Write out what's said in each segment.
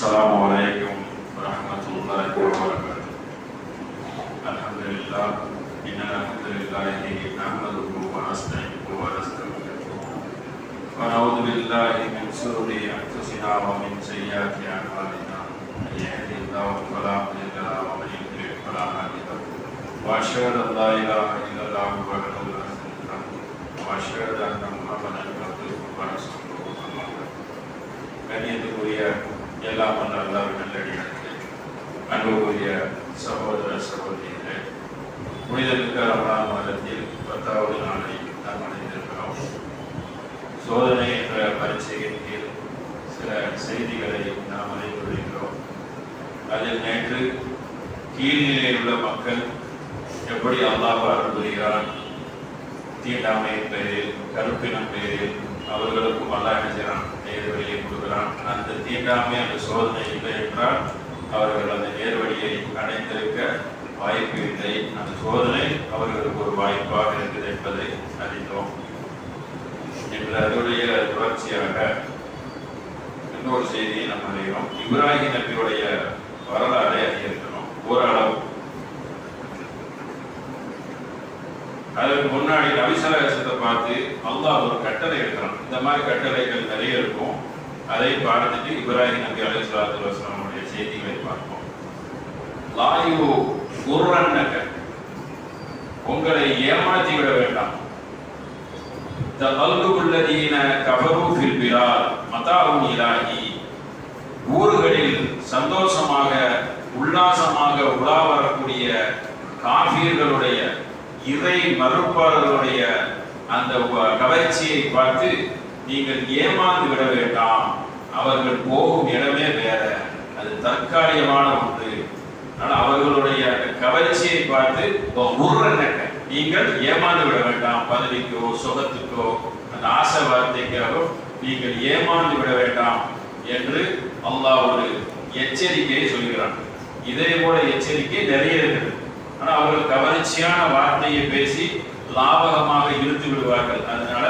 السلام عليكم ورحمة الله وبركاته. الحمد لله إن الحمد لله نحمده ونستعينه ونستغفره ونعوذ بالله من شرور أنفسنا ومن سيئات أعمالنا من يهده الله فلا مضل له ومن يضلل فلا هادي له وأشهد أن لا إله إلا الله وحده لا شريك له وأشهد أن محمدا عبده ورسوله. கண்ணியத்துக்குரிய எல்லாம் அல்லாஹ்வின் நல்லடியார்களே, அன்புக்குரிய சகோதர சகோதரிகளே, புனிதமிக்க ரமலான் மாதத்தில் 10வது நாளை நாம் அடைந்திருக்கிறோம். சோதனை என்ற பரீட்சையின் கீழ் சில செய்திகளை நாம் அறிந்துள்ளோம். அதில் நேற்று கீழ்நிலையில் உள்ள மக்கள் எப்படி அல்லாஹ் அருள் புரிகிறான், தீண்டாமையின் பெயரில், கருப்பினம் பெயரில் அவர்களுக்கும் அல்லாஹ் என்ன செய்யறான், நேர்வழியை கொடுக்கிறான். அந்த தீண்டாமை, அந்த சோதனை இல்லை என்றால் அவர்கள் அந்த நேர்வழியை அடைந்திருக்க வாய்ப்பு இல்லை. அந்த சோதனை அவர்களுக்கு ஒரு வாய்ப்பாக இருக்குது என்பதை அறிந்தோம். என்ற அதனுடைய தொடர்ச்சியாக இன்னொரு செய்தியை நாம் அறிகிறோம். இப்ராஹிம் நபியுடைய வரலாறை அறியிருக்கிறோம் ஓரளவு. அதற்கு முன்னாடி நபிசலாசத்தை பார்த்து அல்லாஹ் ஒரு கட்டளை எடுக்கிறான். இந்த மாதிரி கட்டளைகள் நிறைய இருக்கும். அதை பார்த்துட்டு இப்ராஹிம் நபி அலைஹிஸ்ஸலாத்து வஸலாமுடைய செய்திகளை பார்ப்போம். லாயு குர்ரன்னக, உங்களை ஏமாற்றி விட வேண்டாம். தகல்லுல்லதீன கஃபரு ஃபில் பிலாத் மதாஉன் இலாஹி, ஊர்களில் சந்தோஷமாக உல்லாசமாக உலா வரக்கூடிய காஃபிர்களுடைய, இறை மறுப்பாளர்களுடைய அந்த கவர்ச்சியை பார்த்து நீங்கள் ஏமாந்து விட வேண்டாம். அவர்கள் போகும் இடமே வேற, அது தற்காலிகமான ஒன்று. ஆனால் அவர்களுடைய கவர்ச்சியை பார்த்து நீங்கள் ஏமாந்து விட வேண்டாம். பதவிக்கோ சுகத்துக்கோ அந்த ஆசை வார்த்தைக்கோ நீங்கள் ஏமாந்து விட வேண்டாம் என்று அல்லாஹ் ஒரு எச்சரிக்கையை சொல்கிறான். இதே போல எச்சரிக்கை நிறைய இருக்குது. ஆனால் அவர்கள் கவர்ச்சியான வார்த்தையை பேசி லாபகமாக இழுத்து விடுவார்கள். அதனால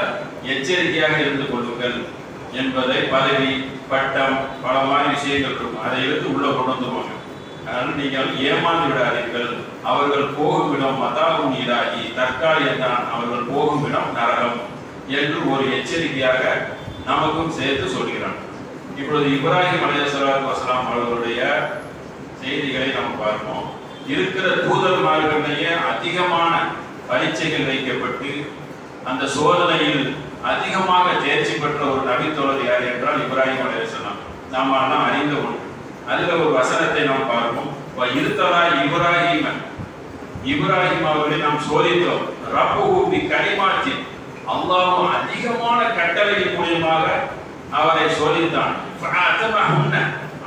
எச்சரிக்கையாக இருந்து கொள்ளுங்கள் என்பதை, பதவி பட்டம் பல மாதிரி விஷயங்கள் இருக்கும், அதை எடுத்து உள்ள கொண்டு வந்துருவாங்க. அதனால நீங்கள் ஏமாந்து விடாதீர்கள். அவர்கள் போகும் இடம் மதாஉன் இலாஹி, தற்காலிகம்தான், அவர்கள் போகும் இடம் நரகம் என்று ஒரு எச்சரிக்கையாக நமக்கும் சேர்த்து சொல்கிறான். இப்பொழுது இப்ராஹிம் அலைஹிஸ்ஸலாத்து வஸலாம் அவர்களுடைய செய்திகளை நாம் பார்ப்போம். இருக்கிற தூதர்மார்களிடையே அதிகமான பரீட்சைகள் வைக்கப்பட்டு அந்த சோதனையில் அதிகமாக தேர்ச்சி பெற்ற ஒரு நபித்தோழர் யார் என்றால் இப்ராஹிம் அலைஹிஸ்ஸலாம். நாம் எல்லாம் அறிந்த ஒன்று. அதில் ஒரு வசனத்தை நாம் பார்ப்போம். இருத்தலா இப்ராஹிம் அவர்களை நாம் சோதித்தோம். ரப்புஹு பி கலிமாத்தின், அல்லாஹ் அதிகமான கட்டளையின் மூலமாக அவரை சோதித்தான்.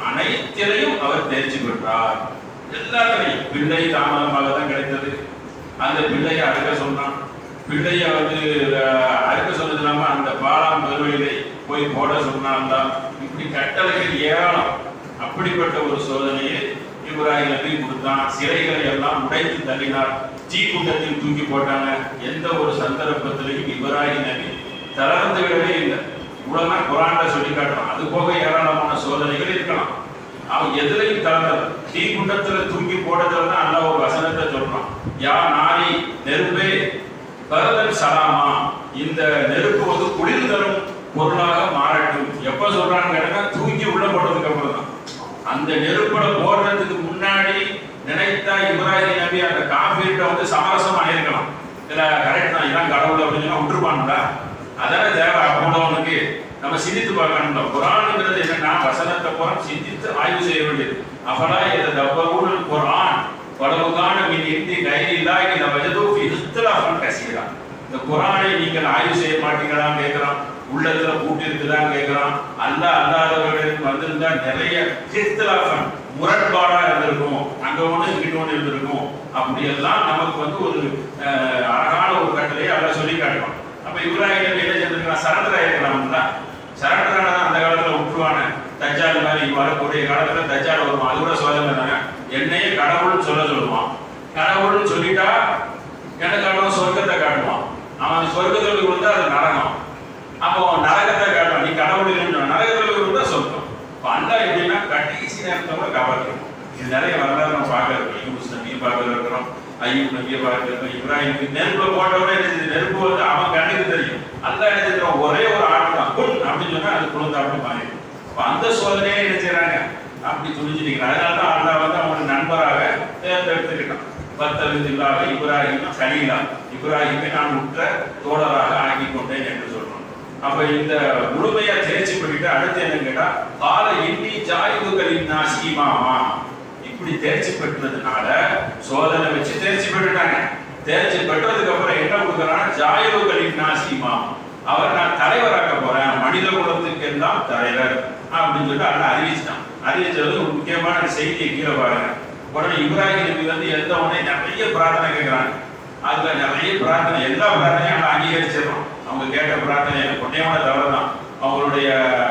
அனைத்திலையும் அவர் தேர்ச்சி பெற்றார். எல்லாத்திலையும். பிள்ளை தாமதமாக தான் கிடைத்தது. அந்த பிள்ளையை அறுக்க சொன்னான். பிள்ளைய அறுக்க சொன்னது இல்லாம அந்த பாலாம் பெருவையிலே போய் போட சொன்னான். இப்படி கட்டளைகள் ஏராளம். அப்படிப்பட்ட ஒரு சோதனையை இப்ராஹிம் நபி கொடுத்தான். சிறைகளை எல்லாம் உடைத்து தள்ளினார். தீ குண்டத்தில் தூக்கி போட்டாங்க. எந்த ஒரு சந்தர்ப்பத்திலையும் இப்ராஹிம் நபி தளர்ந்து விடவே இல்லை. உடனே குர்ஆன்ல சொல்லி காட்டுறான். அது போக ஏராளமான சோதனைகள் இருக்கலாம். அவன் எதிரையும் தளர்ந்தது. தீ குண்டத்துல தூக்கி போடுறதுல தான் அல்லாஹ் ஒரு வசனத்தை சொல்றான். யா நாரி, நெருப்பே, பரதன் சலாமா, இந்த நெருப்பு வந்து குளிர் தரும் பொருளாக மாறட்டும். எப்ப சொல்றான்னு கேட்டா தூக்கி உள்ள போட்டதுக்கு அப்புறம் தான். அந்த நெருப்புல போடுறதுக்கு முன்னாடி நினைத்தா இப்ராஹிம் நபி அந்த காஃபிர்கிட்ட வந்து சமரசம் ஆயிருக்கலாம். இல்ல கரெக்ட் தான், இதான் கடவுள் அப்படின்னு விட்டுருப்பான்ல. அதான தேவை போனவனுக்கு. நம்ம சிந்தித்து பார்க்கணும். குர்ஆன்ங்கிறது என்னன்னா வசனத்தை புறம் சிந்தித்து ஆய்வு செய்ய வேண்டியது. அஃபலா யதபரூனல் குர்ஆன் வலவ் கான மின் இன்தி கைரில்லாஹி லவஜது ஃபீ இக்திலாஃபன் கஸீரா. இந்த குர்ஆனை நீங்கள் ஆய்வு செய்ய மாட்டீங்களான்னு கேட்கிறான். உள்ளத்துல பூட்டி இருக்குதான்னு கேட்கிறான். அல்லாதவர்களுக்கு வந்திருந்தா நிறைய இக்திலாஃபன், முரண்பாடா இருந்திருக்கும். அங்க ஒண்ணு இங்கிட்ட ஒண்ணு இருந்திருக்கும். அப்படியெல்லாம் நமக்கு வந்து ஒரு அழகான ஒரு கட்டளையை அல்லாஹ் சொல்லி காட்டுவான். அப்ப இப்ராஹிம் நபி என்ன செஞ்சிருக்கான், சரண்டர் ஆயிருக்கலாம்ல. சரண்டர் ஆனதான் அந்த காலத்துல விட்டுருவான. தஜ்ஜால் மாதிரி வரக்கூடிய காலத்துல தஜ்ஜால் வருவான். அது கூட சோதனை தானே. என்னையே கடவுள்னு சொல்லுவான். கடவுள்னு சொல்லிட்டா எனக்கு அவன் சொர்க்கத்தை காட்டுவான். அவன் சொர்க்கத்தில் கொடுத்தா அது நரகம். அப்போ நரகத்தை காட்டுவான். நீ கடவுள் நரகத்தில் கொடுத்தா சொர்க்கம். அல்லா எப்படின்னா கடைசி நேரத்தை கூட காப்பாற்றிருக்கோம். இது நிறைய வரலாறு நம்ம பார்க்கறோம். யூனுஸ் நபியை பார்க்கிறோம், ஐயூப் நபியை பார்க்கிறோம், இப்ராஹிம் நெருப்புல போட்டவனே நெருப்பு வந்து அவன் கண்ணுக்கு தெரியும். அல்லா என்ன செய்யறோம், ஒரே ஒரு ஆள் தான் குள் அப்படின்னு சொன்னா அது குழந்தை அப்படி மாறிடும். அந்த சோதனையே என்ன செய்யறாங்க, அப்படி துணிஞ்சிருக்கிறாங்க. அதனாலதான் அல்லா வந்து அவங்களுக்கு நண்பராக தேர்ந்தெடுத்துக்கிட்டான். பத்தறிந்தில்லாத இப்ராஹிம் கலீலா, இப்ராஹிமை நான் உற்ற தோழராக ஆக்கி கொண்டேன் என்று சொல்றோம். அப்ப இந்த முழுமையா தேர்ச்சி பண்ணிட்டு அடுத்து என்ன கேட்டா, கால இன்னி ஜாயிதுகளின் நாசிமாமா. இப்படி தேர்ச்சி பெற்றதுனால சோதனை வச்சு தேர்ச்சி பெற்றுட்டாங்க. தேர்ச்சி பெற்றதுக்கு அப்புறம் என்ன கொடுக்குறாங்க, ஜாயிதுகளின் நாசிமாமா, அவர் நான் தலைவராக்க போறேன், மனித குலத்துக்கு எல்லாம் தலைவர் அப்படின்னு சொல்லிட்டு அல்ல அறிவிச்சிட்டான். அறிவிச்சது ஒரு முக்கியமான செய்தியை கீழே பாருங்க. உடனே இப்ராஹிம் நபி வந்து எந்த உடனே நிறைய பிரார்த்தனை கேட்கிறாங்க. அதுல நிறைய பிரார்த்தனை, எல்லா பிரார்த்தனையும் அவங்க அங்கீகரிச்சிடறோம். அவங்க கேட்ட பிரார்த்தனை புண்ணியமான தவறு தான். அவங்களுடைய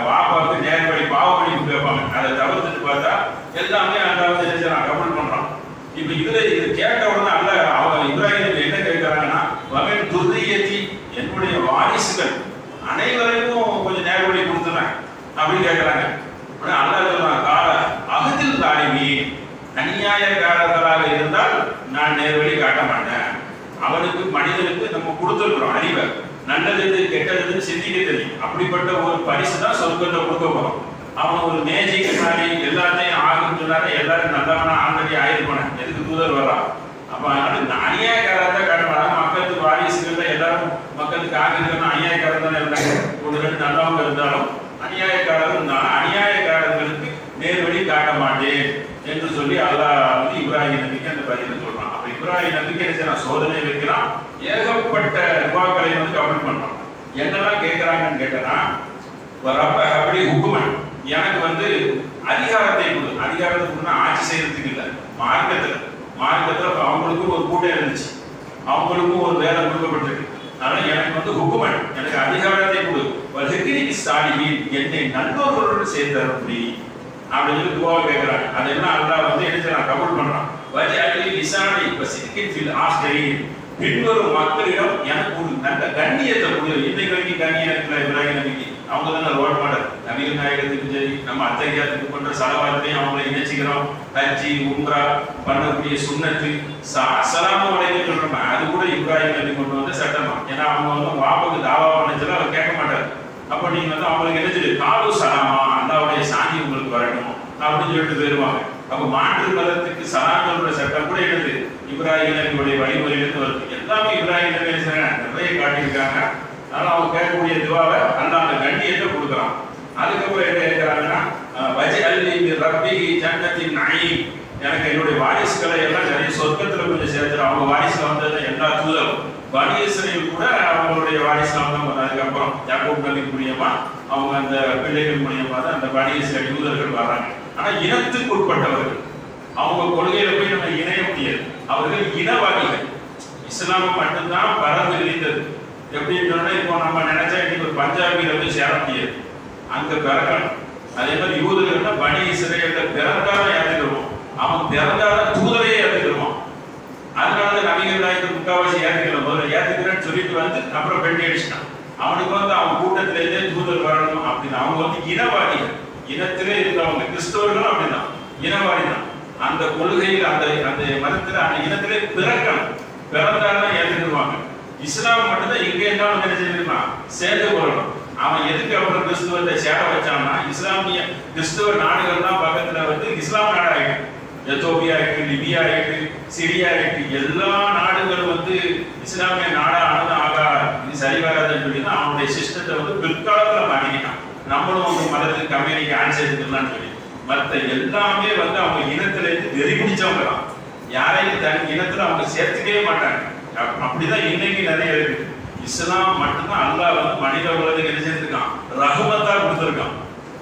வாப்பாவுக்கு நேர்வழி பாவப்படி கேட்பாங்க. அதை தவிர்த்துட்டு பார்த்தா எல்லாமே அல்லாவது நினைச்சான் கபூல் பண்றான். இப்ப இதுல இது கேட்ட உடனே அல்ல அவங்க இப்ராஹிம் என்ன கேட்கிறாங்கன்னா, வகன் துர்ரியத்தி, என்னுடைய வாரிசுகள் அனைவரையும் கொஞ்சம் நேர்வழி கொடுத்துறேன் அப்படின்னு கேட்கிறாங்க. உடனே அல்லாஹ் சொல்றான், கால அகதில் தாலிமி, அநியாயக்காரர்களாக இருந்தால் நான் நேர்வழி காட்ட மாட்டேன். அவனுக்கு மனிதனுக்கு நம்ம கொடுத்துருக்கிறோம் அறிவை, நல்லது கெட்டது சிந்திக்க தெரியும். அப்படிப்பட்ட ஒரு பரிசு தான் சொர்க்கத்தை கொடுக்க போறோம். அவன் ஒரு மேஜிக் மாதிரி எல்லாத்தையும் ஆகுன்னு சொன்னாரு, எல்லாரும் நல்லவனா ஆல்ரெடி ஆயிருப்பானே, எதுக்கு தூதர் வர்றான். அப்ப அதனால அநியாயக்காரர் தான் காட்ட மாட்டாங்க. மக்களுக்கு வாரிசுகள்ல எல்லாரும் மக்களுக்கு ஆகிருக்கணும், அநியாயக்காரர் தானே இருந்தாங்க. ஒரு ரெண்டு நல்லவங்க இருந்தாலும் அநியாயக்காரர் இருந்தாலும் அநியாயக்காரர்களுக்கு நேர்வழி காட்ட மாட்டேன் என்று சொல்லி அல்லாஹ் வந்து இப்ராஹிம் நபிக்கு அந்த பதிலை சொல்றான். அப்ப இப்ராஹிம் நபிக்கு என்ன சோதனை வைக்கிறான், ஏகப்பட்ட துவாக்களை வந்து கபூல் பண்றான். என்னெல்லாம் கேட்கிறாங்கன்னு கேட்டா, ரப்ப அப்படி ஹுக்குமன், எனக்கு வந்து அதிகாரத்தை கொடு. அதிகாரத்தை கொடுனா ஆட்சி செய்யறதுக்கு இல்லை, மார்க்கத்துல அவங்களுக்கும் ஒரு கூட்டம் இருந்துச்சு, அவங்களுக்கும் ஒரு வேலை கொடுக்கப்பட்டிருக்கு. அதனால எனக்கு வந்து ஹுக்குமன், எனக்கு அதிகாரத்தை கொடு. வஹ்கினி சாலிஹீன், என்னை நல்லோர்களோடு சேர்த்து அப்படி அப்படின்னு சொல்லி துவா கேட்கிறாங்க. அதெல்லாம் அல்லாஹ் வந்து என்ன கபூல் பண்றான். வஜஅலி லிசானி வஸிக்கின் ஃபில் ஆஹிரீன், பின்வரும் மக்களிடம் எனக்கு ஒரு நல்ல கண்ணியத்தை கொடு. இன்னைக்கு வரைக்கும் கண்ணியம் இருக்கிற இப்ராஹிம் நபிக்கு அவங்க தான் ரோல் மாடல். நபிகள் நாயகத்துக்கு சரி, நம்ம அத்தகையாத்துக்கு பண்ற செலவாத்தையும் அவங்களை இணைச்சிக்கிறோம். ஹஜ்ஜி உம்ரா பண்ணக்கூடிய சுன்னத்து அஸ்ஸலாமு அலைக்கும் சொல்றோம், அது கூட இப்ராஹிம் நபி கொண்டு வந்து சட்டமா. ஏன்னா அவங்க வந்து வாப்புக்கு தாவா பண்ணச்சுல அவர் கேட்க மாட்டார். அப்ப நீங்க வந்து அவங்களுக்கு என்ன சொல்லி காலு சலாமா, அல்லாவுடைய சாந்தி உங்களுக்கு வரணும் அப்படின்னு சொல்லிட்டு போயிருவாங்க. அப்ப மாற்று மதத்துக்கு சலாம் சொல்ற சட்டம் கூட என்னது இப்ராஹிம் நபியுடைய வழிமுறையிலிருந்து வருது. எல்லாமே இப்ராஹிம் நபி நிறைய காட்டியிருக்காங்க. அதனால அவங்க கேட்கக்கூடிய துவாவை அல்லாஹ் அந்த கண்ணியத்தை கொடுக்குறான். அதுக்கப்புறம் என்ன கேட்கிறாங்கன்னா, வஜஅலி ரப்பிஹி ஜன்னத்தின் நயீம், எனக்கு என்னுடைய வாரிசுகளை எல்லாம் நிறைய சொர்க்கத்துல கொஞ்சம் சேர்த்துரு. அவங்க வாரிசுல வந்தது எல்லா தூதரும் பனி இஸ்ரேல் கூட அவங்களுடைய வாரிசுல வந்து அதுக்கப்புறம் யாக்கூப் நபி மூலியமா அவங்க அந்த பிள்ளைகள் மூலியமா தான் அந்த பனி இஸ்ரேல் யூதர்கள் வர்றாங்க. ஆனா இனத்துக்கு உட்பட்டவர்கள், அவங்க கொள்கையில போய் நம்ம இணைய முடியாது. அவர்கள் இனவாதிகள். இஸ்லாமம் மட்டும்தான் பரந்து விரிந்தது. எப்படின்னு சொன்னா, இப்போ நம்ம நினைச்சா இன்னைக்கு ஒரு பஞ்சாபியில வந்து சேர முடியாது, அங்க பிறக்கணும். அதே மாதிரி யூதர்கள்னா பனி இஸ்ரேல்ல பிறந்தாலும் ஏற்றுக்கிறோம், அவன் பிறந்தாலும் தூதரையே ஏற்றுக்கிறோம். அதனாலதான் நபிகள் நாயகர் முக்காவாசி ஏற்றுக்கல, முதல்ல ஏற்றுக்கிறேன்னு சொல்லிட்டு வந்து அப்புறம் பெட்டி அடிச்சிட்டான். அவனுக்கு வந்து அவன் கூட்டத்திலேயே தூதர் வரணும் அப்படின்னு. அவங்க வந்து இனவாதிகள், இனத்திலே இருந்தவங்க. கிறிஸ்தவர்களும் அப்படிதான் இனவாதி தான். அந்த கொள்கையில் அந்த அந்த மதத்துல அந்த இனத்திலே பிறக்கணும், பிறந்தாலும் ஏற்றுக்குவாங்க. இஸ்லாம் மட்டும்தான் எங்க இருந்தாலும் நினைச்சிருக்கான் சேர்ந்து கொள்ளணும். அவன் எதுக்கு அப்புறம் கிறிஸ்துவத்தை சேர வச்சான்னா, இஸ்லாமிய கிறிஸ்துவ நாடுகள் தான் பக்கத்துல வந்து இஸ்லாம் நாடாயிட்டு, எத்தோப்பியா ஆயிட்டு, லிபியா ஆயிட்டு, சிரியா ஆயிட்டு, எல்லா நாடுகளும் வந்து இஸ்லாமிய நாடா ஆனது ஆகா இது சரி வராதுன்னு சொல்லி தான் அவனுடைய சிஸ்டத்தை வந்து பிற்காலத்துல மாறிக்கிட்டான். நம்மளும் வந்து மதத்துக்கு கம்யூனிக்கு ஆன்சர் எடுத்துக்கலாம்னு சொல்லி மற்ற எல்லாமே வந்து அவங்க இனத்துல இருந்து வெறி பிடிச்சவங்க தான். யாரையும் தன் இனத்துல அவங்க சேர்த்துக்கவே மாட்டாங்க. அப்படிதான் இன்னைக்கு நிறைய இருக்கு. இஸ்லாம் மட்டும்தான் அல்லாஹ் வந்து மனித உலகத்துக்கு என்ன செஞ்சிருக்கான், ரஹ்மத்தா கொடுத்திருக்கான்.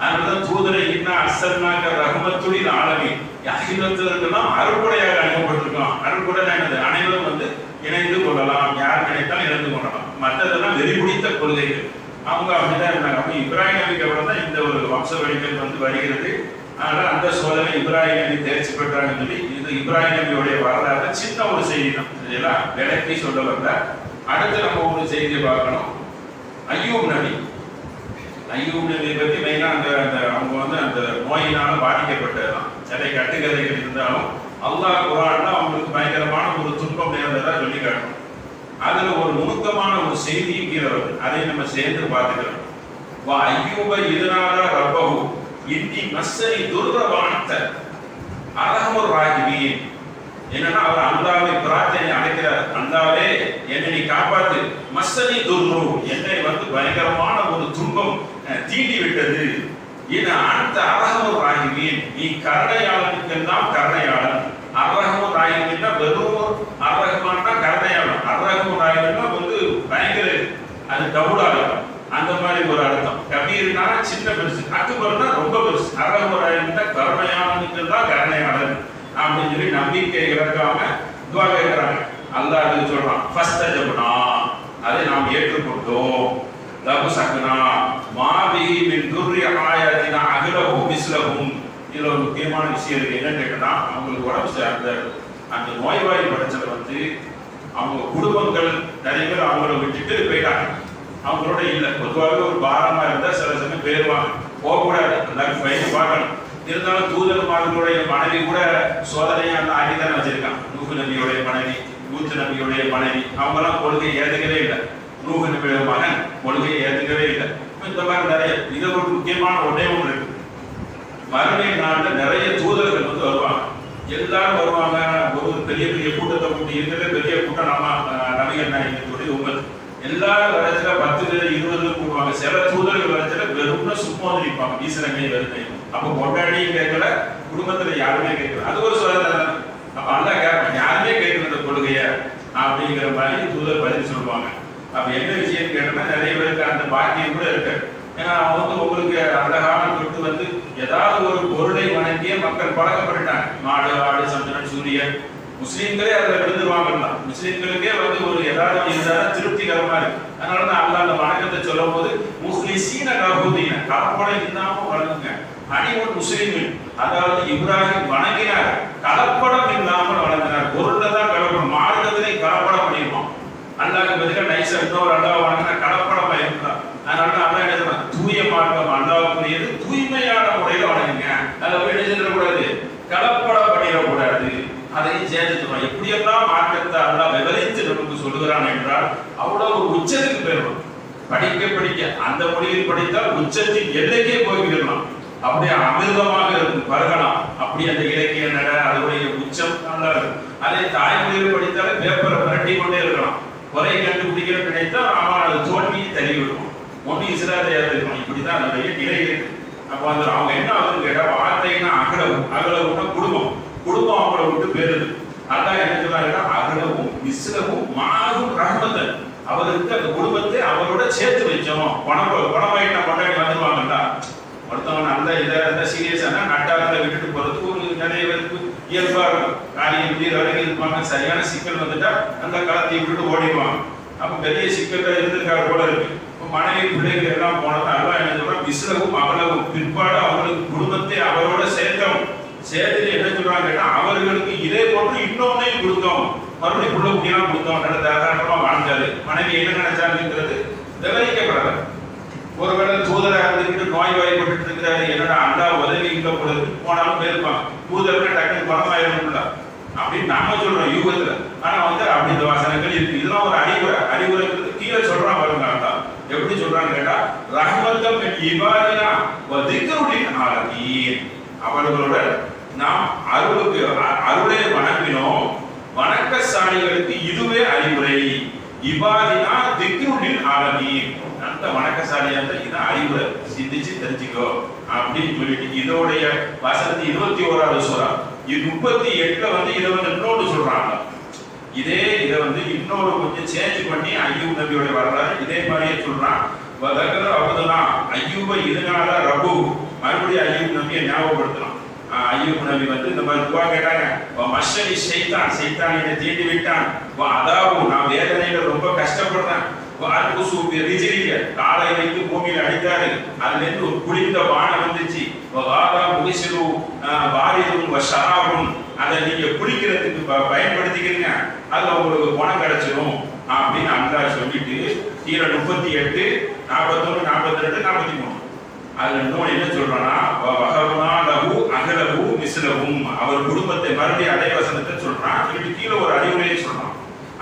அதனாலதான் தூதரை இன்னும் அஸ்ஸல்னாக ரஹ்மத்துல் ஆலமீன், யாருக்கெல்லாம் அருள்கொடையாக அனுப்பப்பட்டிருக்கான். அருள்கொடை என்னது, அனைவரும் வந்து இணைந்து கொள்ளலாம், யார் நினைத்தாலும் இணைந்து கொள்ளலாம். மற்றதெல்லாம் வெறி பிடித்த கொள்கைகள். அவங்க அப்படிதான் இருந்தாங்க. அப்ப இப்ராஹிம் நபிக்கு அப்புறம் தான் இந்த ஒரு வம்ச வழிகள் வந்து வருகிறது. அதனால அந்த சோதனை இப்ராஹிம் நபி தேர்ச்சி பெற்றாங்கன்னு சொல்லி இது இப்ராஹிம் நபியுடைய வரலாறு சின்ன ஒரு செய்தி தான். இதெல்லாம் விளக்கி சொல்ல வரல. அடுத்து நம்ம ஒரு செய்தியை பார்க்கணும். ஐயூப் நபி. ஐயூப் நபியை பற்றி மெயினாக அந்த அவங்க வந்து அந்த நோயினால பாதிக்கப்பட்டதுதான். சில கட்டுக்கதைகள் இருந்தாலும் அல்லாஹ் குர்ஆன்ல அவங்களுக்கு பயங்கரமான ஒரு துன்பம் நேர்ந்ததா சொல்லி காட்டணும். அதுல ஒரு நுணுக்கமான ஒரு செய்தி கீழே வருது, அதை நம்ம சேர்ந்து பார்த்துக்கிறோம். வா ஐயூப இதனால ரப்பஹு இன்னி மஸ்ஸனி துர்ரவான்த அரஹமுர் ராஹிமீன். என்னன்னா அவர் அல்லாஹ்வை பிரார்த்தனை அழைக்கிறார், அல்லாஹ்வே என்னை நீ காப்பாத்து, மஸ்ஸனி துர்ரு என்னை வந்து பயங்கரமான ஒரு துன்பம் தீண்டி விட்டது. ஏன்னா அந்த அரஹமுர் ராஹிமீன் நீ கருணையாளனுக்கெல்லாம் கருணையாளன். அரஹமுர் ராஹிமீன்னா வெறும் அரஹமான்னா கருணையாளன், அரஹமுர் ராஹிமீன்னா வந்து பயங்கர அது டபுளாக அந்த மாதிரி ஒரு அர்த்தம். கபீர்னா சின்ன பெருசு, அக்பர்னா ரொம்ப பெருசு. அரஹமுர் ராஹிமீன்னா கருணையாளனுக்கெல்லாம் கருணையாளன் அப்படின்னு சொல்லி நம்பிக்கை இழக்காம துவா கேட்கிறாங்க. அல்லாஹ் அதுக்கு சொல்றான், ஃபஸ்தஜப்னா அதை நாம் ஏற்றுக்கொண்டோம், லஹு சக்னா மாபிஹி மின் துர்ரி ஆயாத்தினா அஹ்லஹு மிஸ்லஹும். இதுல ஒரு முக்கியமான விஷயம் இருக்கு, என்னன்னு கேட்டா அவங்களுக்கு உடம்பு அந்த நோய்வாய் படைச்சல வந்து அவங்க குடும்பங்கள் நிறைய பேர் அவங்கள விட்டுட்டு போயிட்டாங்க, அவங்களோட இல்லை. பொதுவாகவே ஒரு பாரமா இருந்தா சில சமயம் போயிடுவாங்க, போகக்கூடாது, எல்லாரும் பயிர் பார்க்கணும். இருந்தாலும் தூதர்மார்களுடைய மனைவி கூட சோதனையை அந்த ஆகிதான் வச்சிருக்கான். நூஹ் நபியுடைய மனைவி, லூத் நபியுடைய மனைவி, அவங்கெல்லாம் கொள்கையை ஏற்றுக்கவே இல்லை. நூஹ் நபியுடைய மகன் கொள்கையை ஏற்றுக்கவே இல்லை. இந்த மாதிரி நிறைய இது ஒரு முக்கியமான ஒன்றே ஒன்று இருக்கு. மறுமை நாளில் நிறைய தூதர்கள் வந்து வருவாங்க, எல்லாரும் வருவாங்க. ஒரு பெரிய பெரிய கூட்டத்தை கூட்டி இருக்கிற பெரிய கூட்டம் நம்ம நபிகள் நாயகத்துடைய உங்கள் எல்லாரும் வரத்துல 10 பேர் 20 பேர் கூடுவாங்க. சில தூதர்கள் வரத்துல வெறும்னா சும்மா வந்து நிற்பாங்க, வீசலங்கை வருகை. அப்போ கொண்டாடியும் கேட்கல, குடும்பத்துல யாருமே கேட்கல. அது ஒரு சோதனை. அப்ப அல்லா கேட்பாங்க, யாருமே கேட்கல இந்த கொள்கைய அப்படிங்கிற மாதிரி தூதர் பதில் சொல்லுவாங்க. அப்ப என்ன விஷயம் கேட்டோம்னா நிறைய பேருக்கு அந்த பாக்கியம் கூட இருக்கு. ஏன்னா அவங்க உங்களுக்கு அந்த காலம் தொட்டு வந்து ஏதாவது ஒரு பொருளை வணங்கிய மக்கள் பழக்கப்பட்டுட்டாங்க. மாடு, ஆடு, சந்திரன், சூரியன். முஸ்லீம்களே அதில் விழுந்துருவாங்க. முஸ்லீம்களுக்கே வந்து ஒரு ஏதாவது இருந்தாலும் திருப்திகரமா இருக்கு. அதனால தான் அல்லாஹ் அந்த வணக்கத்தை சொல்லும் போது முஸ்லிசீன கபூதீன கலப்படம் இல்லாம வணங்குங்க. அனைவரும் முஸ்லீம்கள், அதாவது இப்ராஹிம் வணங்கினார், கலப்படம் இல்லாமல் வணங்கினார். பொருள்ல தான் கலப்படம், மார்க்கத்திலே கலப்படம் பண்ணிடுவோம். அல்லாஹ்க்கு பதிலாக நைசா இன்னொரு அல்லாஹ் வணங்கினா கலப்படம் ஆயிருந்தான். அதனால அல்லாஹ் என்ன சொல்றான், தூய மார்க்கம் அல்லாஹ்வுக்குரியது, தூய்மையான முறையில வணங்குங்க. அதை போய் என்ன செஞ்சிடக்கூடாது, கலப்படம் பண்ணிடக்கூடாது. அதையும் சேர்த்துக்கிறோம். எப்படியெல்லாம் மார்க்கத்தை அல்லாஹ் விவரித்து நமக்கு சொல்லுகிறான் என்றால் அவ்வளவு உச்சத்துக்கு பெறணும். படிக்க படிக்க அந்த மொழியில் படித்தால் உச்சத்தின் எல்லைக்கே போய்விடலாம். அப்படியே அமிர்தமாக இருக்கும், பருகலாம். அப்படி அந்த இலக்கிய நட அதனுடைய உச்சம் நல்லா இருக்கும். அதே தாய்மொழியில் படித்தாலே பேப்பரை புரட்டி கொண்டே இருக்கலாம். குறை கண்டுபிடிக்கிற நினைத்தால் அவன் அது தோல்வியை தள்ளி விடுவோம். ஒன்று இஸ்லாத்தையாக இருக்கணும். இப்படிதான் அதனுடைய நிலை இருக்கு. அப்போ அந்த அவங்க என்ன ஆகுதுன்னு கேட்டால், வார்த்தைன்னா அகலவும், அகலவுன்னா குடும்பம், குடும்பம் அவங்கள விட்டு பேருது. அதான் என்ன சொல்றாங்கன்னா, அகலவும் மிஸ்லவும் மாறும் ரஹ்மத்தன், அவருக்கு அந்த குடும்பத்தை அவரோட சேர்த்து வச்சோம். பணமாயிட்டா கொண்டாடி வந்துருவாங்கல்ல. ஒருத்தவங்க நல்ல இதை சீரியஸான நட்டாரத்தை விட்டுட்டு போறதுக்கு ஒரு நிறைய பேருக்கு இயல்பா இருக்கும். காரியம் நீர் வரைக்கும் இருப்பாங்க, சரியான சிக்கல் வந்துட்டா அந்த காலத்தை விட்டுட்டு ஓடிடுவாங்க. அப்ப பெரிய சிக்கல்ல இருந்திருக்காரு போல இருக்கு. மனைவி பிள்ளைகள் எல்லாம் போனது அல்லா என்ன சொல்றாங்க, மிஸ்லவும் அகலவும், பிற்பாடு அவர்களுக்கு குடும்பத்தை அவரோட சேர்த்தோம். சேர்த்து என்ன சொல்றாங்க கேட்டா, அவர்களுக்கு இதே போன்று இன்னொன்னையும் கொடுத்தோம், மறுபடியும் புள்ள குட்டியெல்லாம் கொடுத்தோம். நல்ல தாராளமா வாழ்ந்தாரு. மனைவி என்ன நினைச்சாருங்கிறது விவரிக்கப்படல. ஒருவேளை தூதராக இருந்துட்டு நோய் வாய்ப்பட்டு இருக்கிறாரு, என்னடா அல்லாஹ் உதவி இல்லை பொழுது போனாலும் போயிருப்பாங்க. தூதருக்கு டக்குனு பணமாயிரும்ல அப்படின்னு நாம சொல்றோம் யூகத்துல. ஆனா வந்து அப்படி இந்த வசனங்கள் இருக்கு. இதெல்லாம் ஒரு அறிவுரை. அறிவுரைக்கு கீழே சொல்றான் பாருங்க. அல்லாஹ் எப்படி சொல்றான்னு கேட்டா, ரஹ்மத்தம் இபாதினா வ திக்ருலில் ஆலமீன், அவர்களோட நாம் அருளை வணங்கினோம். வணக்கசாலிகளுக்கு இதுவே அறிவுரை. இபாதினா திக்ருலில் ஆலமீன், அந்த வணக்கசாலியா இருந்தா இதான் அறிவுரை, சிந்திச்சு தெரிஞ்சுக்கோ அப்படின்னு சொல்லிட்டு இதோடைய வசனத்தை 21வது சூரா 38ல வந்து இதை வந்து இன்னொன்று சொல்றாங்க. இதே இதை வந்து இன்னொரு கொஞ்சம் சேஞ்ச் பண்ணி ஐயூப் நபியோட வரலாறு இதே மாதிரியே சொல்றான். ஐயூப இதனால ரபு, மறுபடியும் ஐயூப் நபியை ஞாபகப்படுத்தலாம். ஐயூப் நபி வந்து இந்த மாதிரி துவா கேட்டாங்க, மஷனி ஷைத்தான், ஷைத்தான் என்னை தீண்டி விட்டான், அதாவது நான் வேதனையில ரொம்ப கஷ்டப்படுறேன், காலை வைத்து பூமியில் அடித்தாரு, அதுல இருந்து ஒரு குளிர்ந்த வானம் வந்துச்சு, அதை நீங்க குளிக்கிறதுக்கு பயன்படுத்திக்கிறீங்க, அதுல உங்களுக்கு குணம் கிடைச்சிடும் அப்படின்னு அல்லாஹ் சொல்லிட்டு கீழே 38, 41, 42, 43 அதுல இன்னொன்று என்ன சொல்றான்னா வஹப்னா லஹு அஹ்லஹு மிஸ்லஹும், அவர் குடும்பத்தை மறுபடியும் அதே வசனத்தை சொல்றான். சொல்லிட்டு கீழே ஒரு அறிவுரையை சொல்றான்,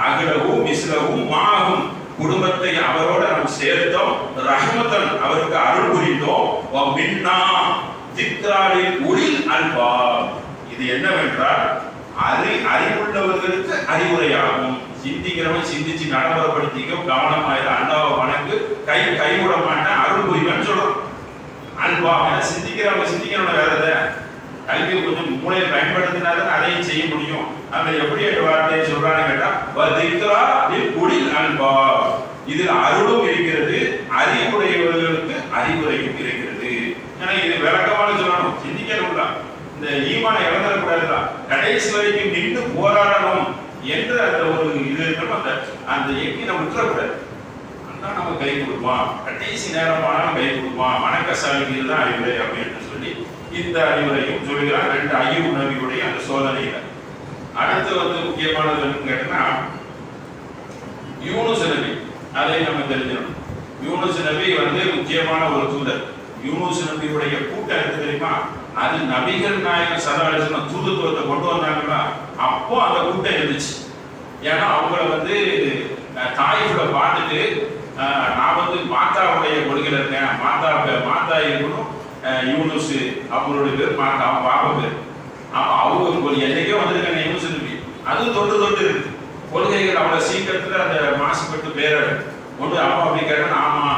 அஹ்லஹு மிஸ்லஹும் மாஹும், குடும்பத்தை அவரோட நாம் சேர்த்தோம், ரஹ்மத்தன் அவருக்கு அருள் புரிந்தோம், வ மின்னா திக்ராலில் உலில் அல்பாப், இது என்னவென்றால் அறிவுள்ளவர்களுக்கு அறிவுரையாகும். சிந்திக்கிறவன் சிந்திச்சு நடைமுறைப்படுத்திக்க, கவனமாயிரு, அல்லாஹ் வணங்கு, கைவிட மாட்டேன், அருள் புரிவன் சொல்றான். அல்பா சிந்திக்கிறவங்க வேற கல்வி கொஞ்சம் மூளையை பயன்படுத்தினாதான் அதையும் செய்ய முடியும். அந்த எப்படி வார்த்தையை சொல்றான்னு கேட்டா குடில் அல்பா, இதில் அருளும் இருக்கிறது, அறிவுடையவர்களுக்கு அறிவுரையும் இருக்கிறது. ஏன்னா இது விளக்கமான சொல்லணும், சிந்திக்கணும்ல, இந்த ஈமானை இழந்துடக்கூடாதுதான், கடைசி வரைக்கும் நின்று போராடணும் என்று அந்த ஒரு இது இருக்கணும். அந்த எக்கினை விட்டுறக்கூடாது. நம்ம கை கொடுப்பான், கடைசி நேரமானாலும் கை கொடுப்பான், மனக்கசாலிகள் தான் அறிவுரை அப்படின்னு சொல்லி இந்த அறிவுரையும் சொல்லுகிறார். 2 ஐயூப் நபியுடைய அந்த சோதனையில அடுத்து முக்கியமானது கேட்டீங்கன்னா யூனுஸ் நபி, அதை நம்ம தெரிஞ்சிடணும். யூனுஸ் நபி முக்கியமான ஒரு தூதர். யூனுஸ் நபியுடைய கூட்டம் இருக்கு தெரியுமா, அது நபிகள் நாயகர் சதாலிசன தூதுத்துவத்தை கொண்டு வந்தாங்கன்னா அப்போ அந்த கூட்டம் இருந்துச்சு. ஏன்னா அவங்கள தாயிஃப்ல பார்த்துட்டு நான் மாதாவுடைய கொள்கையில் இருக்கேன், மாதா இருக்கணும், யூனுஸ் அவங்களுடைய பேர் மாதா, பாப்பா பேர். அப்போ அவங்க என்னைக்கோ வந்திருக்காங்க யூனுஸ் நபி, அது தொட்டு இருக்கு கொள்கைகள். அவ்வளோ சீக்கிரத்தில் அந்த மாசுபட்டு பேர ஒன்று அப்பா அப்படி கேட்டேன். ஆமா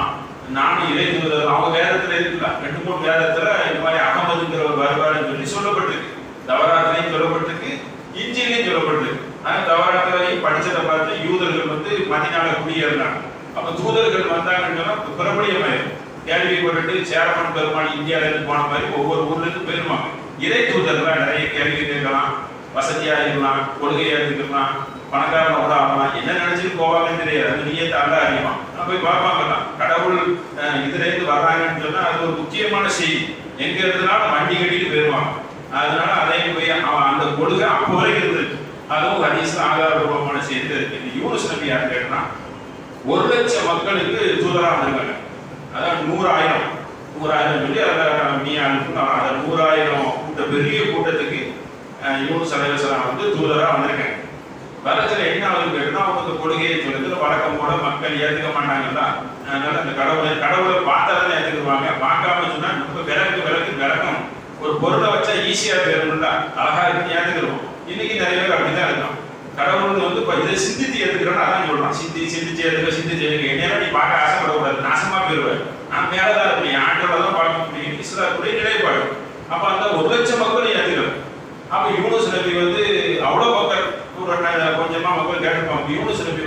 நானும் இறை தூதர், அவங்க வேதத்தில் இருக்குல்ல, 2-3 வேதத்தில் இந்த மாதிரி அகமதுங்கிறவர் வருவாருன்னு சொல்லி சொல்லப்பட்டிருக்கு. தவறாத்திலையும் சொல்லப்பட்டிருக்கு, இஞ்சிலையும் சொல்லப்பட்டிருக்கு. ஆனால் தவறாத்திலையும் படிச்சதை பார்த்து யூதர்கள் மதினால குடியேறினாங்க. அப்ப தூதர்கள் வந்தாங்கன்னா பிரபலியமாயிரும். கேள்விப்பட்டு சேரமன் பெருமாள் இந்தியாவில இருந்து போன மாதிரி ஒவ்வொரு ஊர்ல இருந்து பெருமாங்க. இறை தூதர்கள் நிறைய கேள்வி கேட்கலாம், வசதியா இருக்கலாம், கொள்கையா இருக்கலாம், பணக்காரனோட ஆகலாம், என்ன நினைச்சிட்டு போவாங்கன்னு தெரியாது. அது நீயே தாண்டா அறியுமா போய் பார்ப்பாங்கலாம். கடவுள் இதுல இருந்து வர்றாங்கன்னு சொன்னா அது ஒரு முக்கியமான செய்தி. எங்க இருந்தனாலும் வண்டி கட்டிட்டு போயிருவாங்க. அதனால அதையும் போய் அந்த கொள்கை அப்போ வரைக்கும் இருந்திருக்கு. அதுவும் ஹதீஸ்ல ஆதாரபூர்வமான செய்தி இருக்கு. இந்த யூனுஸ் நபி யார் கேட்டா 1,00,000 மக்களுக்கு தூதராக இருக்காங்க. அதாவது 100,000 சொல்லி அதை நீ அனுப்புனா 100,000 பெரிய கூட்டத்துக்கு யூனுஸ் அலைஹிஸ்ஸலாம் தூதராக வந்திருக்காங்க. வரத்துல என்ன ஆகுது கேட்டா அவங்க கொள்கையை சொல்றதுல வழக்கம் போல மக்கள் ஏற்றுக்க மாட்டாங்கல்ல. அதனால அந்த கடவுளை பார்த்தாதான் ஏற்றுக்குவாங்க. பார்க்காம சொன்னா ரொம்ப விளக்கம் ஒரு பொருளை வச்சா ஈஸியா போயிரும்ல, அழகா இருக்கு ஏற்றுக்கிறோம். இன்னைக்கு நிறைய பேர் அப்படிதான் இருக்கும். கடவுள் இதை சிந்தித்து ஏற்றுக்கிறோன்னு அதான் சொல்றான். சிந்திச்சு ஏற்றுக்க என்ன நீ பார்க்க ஆசைப்படக்கூடாது, நாசமா போயிருவாரு. நான் மேலதான் இருப்பேன், ஆண்டோட தான் பார்க்க முடியும். இஸ்லாத்துடைய நிலைப்பாடு. அப்ப அந்த 1,00,000 மக்கள் ஏற்றுக்கிறோம். அப்ப யூனுஸ் நபி அவ்வளவு மக்கள் கொஞ்சமா மக்கள் கேட்டிருப்பாங்க. யூனுஸ் நபி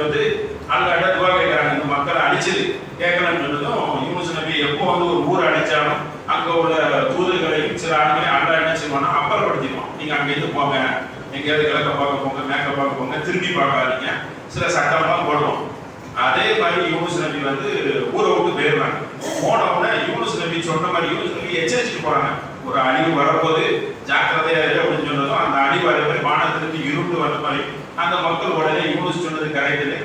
அல்லாஹ்ட்ட துஆ கேட்கிறாங்க, இந்த மக்களை அழிச்சது கேட்கலன்னு சொன்னதும் யூனுஸ் நபி எப்போ ஒரு ஊரை அழிச்சாலும் அங்க உள்ள தூதர்களையும் சில ஆண்களையும் அல்லாஹ் என்ன செய்வானா அப்புறப்படுத்திடுவான். நீங்க அங்க இருந்து போங்க, எங்கேயாவது கிழக்க பார்க்க போங்க, மேற்க பார்க்க போங்க, திரும்பி பார்க்காதீங்க, சில சட்டம்லாம் போடுவோம். அதே மாதிரி யூனுஸ் நபி ஊரை விட்டு போயிடுறாங்க. போன உடனே யூனுஸ் நபி சொன்ன மாதிரி யூனுஸ் நபி எச்சரிச்சுட்டு போறாங்க, ஒரு அழிவு வரப்போது ஜாக்கிரதையா அப்படின்னு சொன்னதும் அந்த அழிவு வர மாதிரி வானத்திலிருந்து இருண்டு வந்த மாதிரி அந்த மக்கள் உடனே யூனுஸ் சொன்னது கரெக்டு,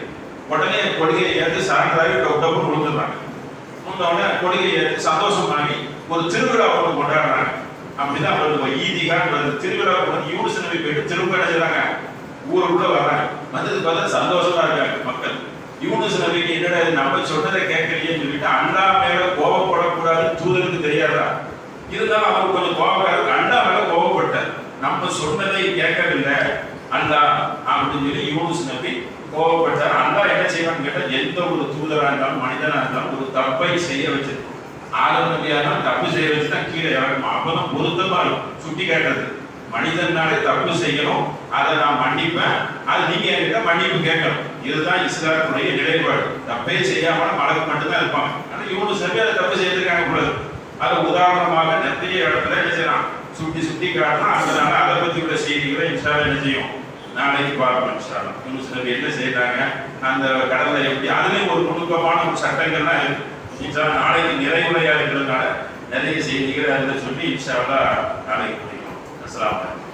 உடனே கொள்கையை ஏற்று சரண்டராகி டப்புன்னு விழுந்துடுறாங்க. உடனே கொள்கையை ஏற்று சந்தோஷமாகி ஒரு திருவிழா கொண்டாடுறாங்க. அப்படிதான் அவங்களுக்கு ஈதிகான் திருவிழா யூனுஸ் நபி போயிட்டு திரும்ப அடைஞ்சாங்க, ஊருக்குள்ள வர்றாங்க. பார்த்தா சந்தோஷமா இருக்காங்க மக்கள். யூனுஸ் நபிக்கு என்னடா நம்ம சொன்னதை கேட்கலையேன்னு சொல்லிட்டு அல்லாஹ் மேல கோபப்படக்கூடாது தூதருக்கு தெரியாதா, இருந்தாலும் அவர் கொஞ்சம் கோபக்காரர், அல்லாஹ் மேல கோபப்பட்டார். நம்ம சொன்னதை கேட்கவில்லை அல்லாஹ் அப்படின்னு சொல்லி யூனுஸ் நபி கோபப்பட்டார். அல்லாஹ் என்ன செய்யணும்னு கேட்டா எந்த ஒரு தூதரா இருந்தாலும் மனிதனா இருந்தாலும் ஒரு தப்பை செய்ய வச்சிருக்கோம். ஆதம் நபியா இருந்தாலும் தப்பு செய்ய வச்சுதான் கீழே இறக்கணும். அப்பதான் பொருத்தமா இருக்கும். சுட்டி காட்டுறது மனிதனாலே தப்பு செய்யணும், அதை நான் மன்னிப்பேன், அது நீங்க என்கிட்ட மன்னிப்பு கேட்கணும். இதுதான் இஸ்லாமுடைய நிலைப்பாடு. தப்பே செய்யாம மலக்கு மட்டும்தான் இருப்பாங்க. ஆனா யூனுஸ் நபி அதை தப்பு செய்திருக்காங்க கூடாது. அதை உதாரணமாக நிறைய இடத்துல என்ன செய்யலாம், சுட்டி காட்டலாம். அதனால அதை பத்தி உள்ள செய்திகளை இன்ஸ்டால என்ன செய்யும், நாளைக்கு பார்ப்போம். இன்ஸ்டால யூனுஸ் நபி என்ன செய்யறாங்க, அந்த கடலை எப்படி, அதுலேயும் ஒரு நுணுக்கமான ஒரு சட்டங்கள்லாம் இருக்கு. இன்ஷால்லா நாளைக்கு நிறைவுரையா இருக்கிறதுனால நிறைய செய்திகளை அதில் சொல்லி இன்ஷால்லா நாளைக்கு முடியும். அஸ்ஸலாமு அலைக்கும்.